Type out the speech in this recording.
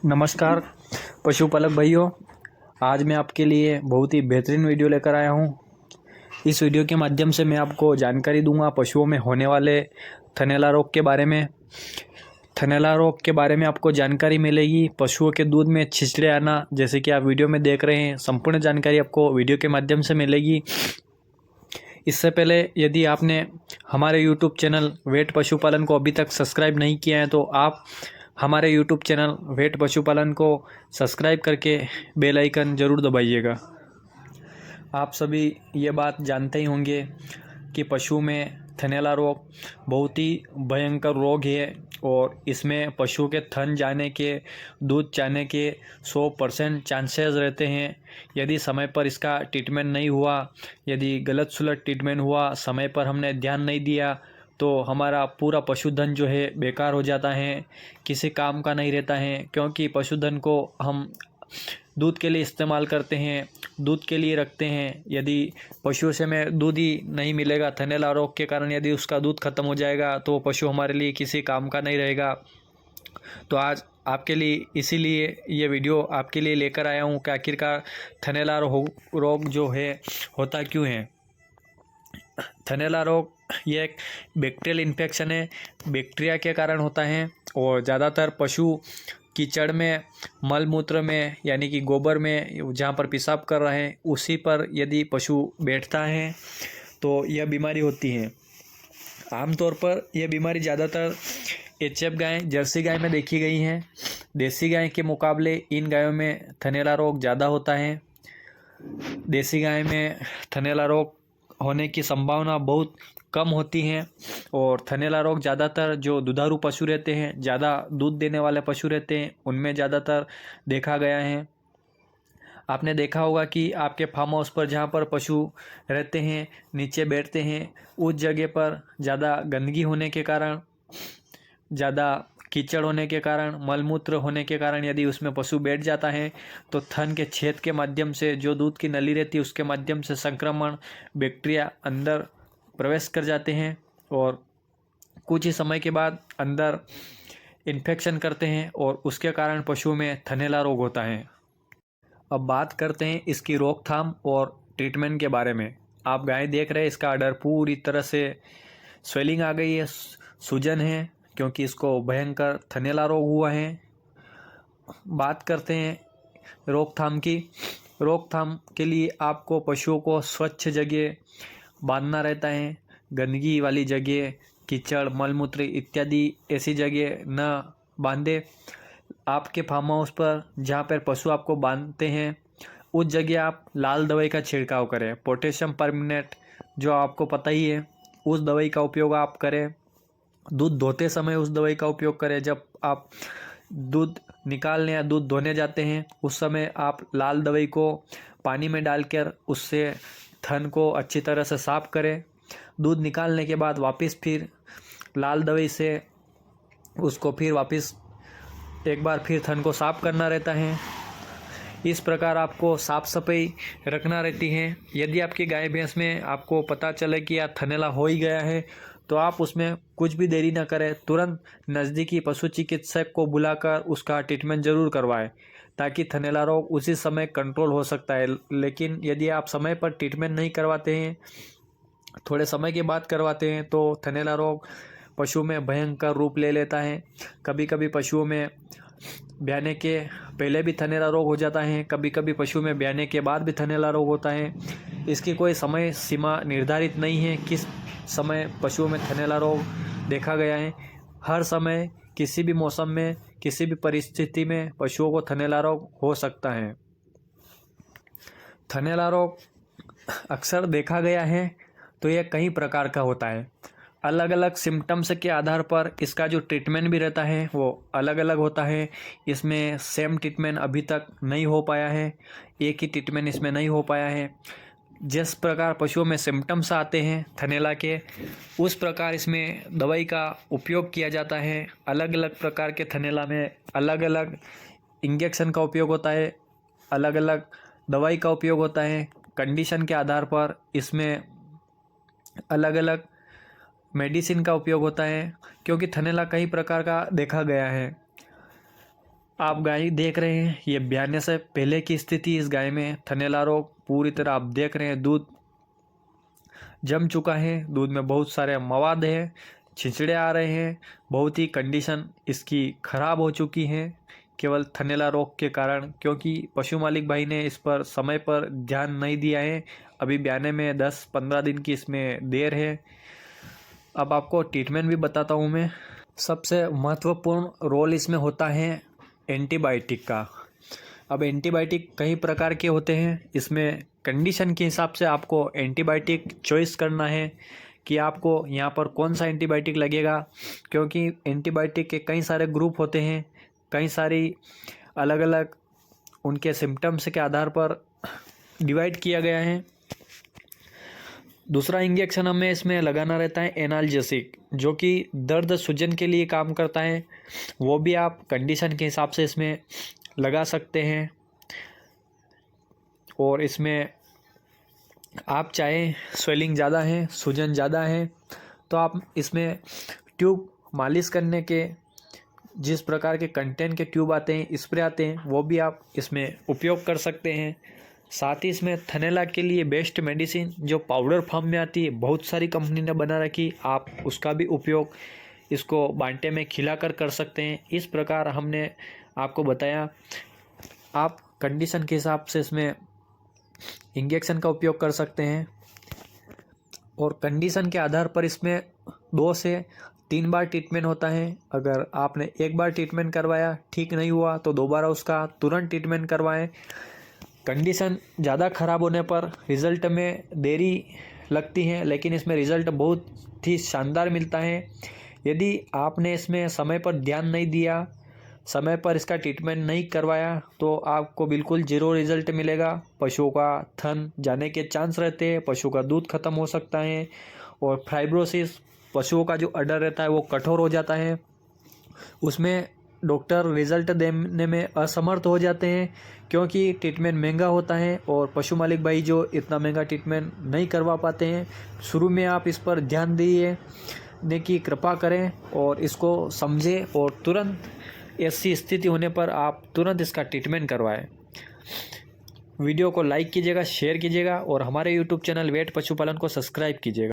नमस्कार पशुपालक भाइयों। आज मैं आपके लिए बहुत ही बेहतरीन वीडियो लेकर आया हूँ। इस वीडियो के माध्यम से मैं आपको जानकारी दूंगा पशुओं में होने वाले थनैला रोग के बारे में। थनैला रोग के बारे में आपको जानकारी मिलेगी। पशुओं के दूध में छिछले आना, जैसे कि आप वीडियो में देख रहे हैं, संपूर्ण जानकारी आपको वीडियो के माध्यम से मिलेगी। इससे पहले यदि आपने हमारे यूट्यूब चैनल वेट पशुपालन को अभी तक सब्सक्राइब नहीं किया है तो आप हमारे यूट्यूब चैनल वेट पशुपालन को सब्सक्राइब करके बेल आइकन ज़रूर दबाइएगा। आप सभी ये बात जानते ही होंगे कि पशु में थनैला रोग बहुत ही भयंकर रोग है और इसमें पशु के थन जाने के, दूध जाने के 100% चांसेस रहते हैं। यदि समय पर इसका ट्रीटमेंट नहीं हुआ, यदि गलत सुलट ट्रीटमेंट हुआ, समय पर हमने ध्यान नहीं दिया तो हमारा पूरा पशुधन जो है बेकार हो जाता है, किसी काम का नहीं रहता है। क्योंकि पशुधन को हम दूध के लिए इस्तेमाल करते हैं, दूध के लिए रखते हैं। यदि पशु से हमें दूध ही नहीं मिलेगा, थनैला रोग के कारण यदि उसका दूध खत्म हो जाएगा तो पशु हमारे लिए किसी काम का नहीं रहेगा। तो आज आपके लिए इसीलिए ये वीडियो आपके लिए लेकर आया हूँ कि आखिरकार थनैला रोग जो है होता क्यों है। थनैला रोग ये एक बैक्टीरियल इन्फेक्शन है, बैक्टीरिया के कारण होता है और ज़्यादातर पशु कीचड़ में, मल मूत्र में, यानी कि गोबर में जहाँ पर पेशाब कर रहे हैं उसी पर यदि पशु बैठता है तो यह बीमारी होती है। आमतौर पर यह बीमारी ज़्यादातर एचएफ गाय, जर्सी गाय में देखी गई है। देसी गाय के मुकाबले इन गायों में थनैला रोग ज़्यादा होता है। देसी गाय में थनैला रोग होने की संभावना बहुत कम होती है और थनैला रोग ज़्यादातर जो दुधारू पशु रहते हैं, ज़्यादा दूध देने वाले पशु रहते हैं, उनमें ज़्यादातर देखा गया है। आपने देखा होगा कि आपके फार्म हाउस पर जहाँ पर पशु रहते हैं, नीचे बैठते हैं, उस जगह पर ज़्यादा गंदगी होने के कारण, ज़्यादा कीचड़ होने के कारण, मलमूत्र होने के कारण यदि उसमें पशु बैठ जाता है तो थन के छेद के माध्यम से, जो दूध की नली रहती है उसके माध्यम से संक्रमण, बैक्टीरिया अंदर प्रवेश कर जाते हैं और कुछ ही समय के बाद अंदर इन्फेक्शन करते हैं और उसके कारण पशुओं में थनैला रोग होता है। अब बात करते हैं इसकी रोकथाम और ट्रीटमेंट के बारे में। आप गाय देख रहे हैं, इसका अडर पूरी तरह से स्वेलिंग आ गई है, सूजन है, क्योंकि इसको भयंकर थनैला रोग हुआ है। बात करते हैं रोकथाम की। रोकथाम के लिए आपको पशुओं को स्वच्छ जगह बांधना रहता है। गंदगी वाली जगह, कीचड़, मलमूत्र इत्यादि ऐसी जगह न बांधे। आपके फार्म हाउस पर जहाँ पर पशु आपको बांधते हैं उस जगह आप लाल दवाई का छिड़काव करें। पोटेशियम परमेंगनेट जो आपको पता ही है, उस दवाई का उपयोग आप करें। दूध धोते समय उस दवाई का उपयोग करें। जब आप दूध निकालने या दूध धोने जाते हैं उस समय आप लाल दवाई को पानी में डालकर उससे थन को अच्छी तरह से साफ करें। दूध निकालने के बाद वापस फिर लाल दवाई से उसको फिर वापस एक बार फिर थन को साफ करना रहता है। इस प्रकार आपको साफ सफाई रखना रहती है। यदि आपकी गाय भैंस में आपको पता चले कि यार थनैला हो ही गया है तो आप उसमें कुछ भी देरी ना करें, तुरंत नज़दीकी पशु चिकित्सक को बुलाकर उसका ट्रीटमेंट ज़रूर करवाएं, ताकि थनैला रोग उसी समय कंट्रोल हो सकता है। लेकिन यदि आप समय पर ट्रीटमेंट नहीं करवाते हैं, थोड़े समय के बाद करवाते हैं, तो थनैला रोग पशु में भयंकर रूप ले लेता है। कभी कभी पशुओं में ब्याने के पहले भी थनैला रोग हो जाता है, कभी कभी पशु में ब्याने के बाद भी थनैला रोग होता है। इसकी कोई समय सीमा निर्धारित नहीं है किस समय पशुओं में थनैला रोग देखा गया है। हर समय, किसी भी मौसम में, किसी भी परिस्थिति में पशुओं को थनैला रोग हो सकता है। थनैला रोग अक्सर देखा गया है तो यह कई प्रकार का होता है। अलग अलग सिम्टम्स के आधार पर इसका जो ट्रीटमेंट भी रहता है वो अलग अलग होता है। इसमें सेम ट्रीटमेंट अभी तक नहीं हो पाया है, एक ही ट्रीटमेंट इसमें नहीं हो पाया है। जिस प्रकार पशुओं में सिम्टम्स आते हैं थनैला के, उस प्रकार इसमें दवाई का उपयोग किया जाता है। अलग अलग प्रकार के थनैला में अलग अलग इंजेक्शन का उपयोग होता है, अलग अलग दवाई का उपयोग होता है। कंडीशन के आधार पर इसमें अलग अलग मेडिसिन का उपयोग होता है, क्योंकि थनैला कई प्रकार का देखा गया है। आप गाय देख रहे हैं, ये ब्याने से पहले की स्थिति इस गाय में थनैला रोग पूरी तरह आप देख रहे हैं। दूध जम चुका है, दूध में बहुत सारे मवाद है, छिचड़े आ रहे हैं, बहुत ही कंडीशन इसकी खराब हो चुकी है केवल थनैला रोग के कारण, क्योंकि पशु मालिक भाई ने इस पर समय पर ध्यान नहीं दिया है। अभी ब्याने में 10-15 दिन की इसमें देर है। अब आपको ट्रीटमेंट भी बताता हूँ मैं। सबसे महत्वपूर्ण रोल इसमें होता है एंटीबायोटिक का। अब एंटीबायोटिक कई प्रकार के होते हैं, इसमें कंडीशन के हिसाब से आपको एंटीबायोटिक चॉइस करना है कि आपको यहाँ पर कौन सा एंटीबायोटिक लगेगा, क्योंकि एंटीबायोटिक के कई सारे ग्रुप होते हैं, कई सारी अलग अलग उनके सिम्टम्स के आधार पर डिवाइड किया गया है। दूसरा इंजेक्शन हमें इसमें लगाना रहता है एनाल्जेसिक, जो कि दर्द सूजन के लिए काम करता है। वो भी आप कंडीशन के हिसाब से इसमें लगा सकते हैं। और इसमें आप चाहे स्वेलिंग ज़्यादा है, सूजन ज़्यादा है, तो आप इसमें ट्यूब मालिश करने के जिस प्रकार के कंटेंट के ट्यूब आते हैं, स्प्रे आते हैं, वो भी आप इसमें उपयोग कर सकते हैं। साथ ही इसमें थनैला के लिए बेस्ट मेडिसिन जो पाउडर फॉर्म में आती है, बहुत सारी कंपनी ने बना रखी, आप उसका भी उपयोग इसको बांटे में खिलाकर कर सकते हैं। इस प्रकार हमने आपको बताया, आप कंडीशन के हिसाब से इसमें इंजेक्शन का उपयोग कर सकते हैं। और कंडीशन के आधार पर इसमें 2 से 3 बार ट्रीटमेंट होता है। अगर आपने एक बार ट्रीटमेंट करवाया, ठीक नहीं हुआ, तो दोबारा उसका तुरंत ट्रीटमेंट करवाएं। कंडीशन ज़्यादा ख़राब होने पर रिज़ल्ट में देरी लगती है, लेकिन इसमें रिज़ल्ट बहुत ही शानदार मिलता है। यदि आपने इसमें समय पर ध्यान नहीं दिया, समय पर इसका ट्रीटमेंट नहीं करवाया, तो आपको बिल्कुल जीरो रिज़ल्ट मिलेगा। पशुओं का थन जाने के चांस रहते हैं, पशु का दूध खत्म हो सकता है, और फाइब्रोसिस पशुओं का जो अडर रहता है वो कठोर हो जाता है। उसमें डॉक्टर रिज़ल्ट देने में असमर्थ हो जाते हैं, क्योंकि ट्रीटमेंट महंगा होता है और पशु मालिक भाई जो इतना महंगा ट्रीटमेंट नहीं करवा पाते हैं। शुरू में आप इस पर ध्यान देने की कृपा करें और इसको समझें, और तुरंत ऐसी स्थिति होने पर आप तुरंत इसका ट्रीटमेंट करवाएं। वीडियो को लाइक कीजिएगा, शेयर कीजिएगा, और हमारे यूट्यूब चैनल वेट पशुपालन को सब्सक्राइब कीजिएगा।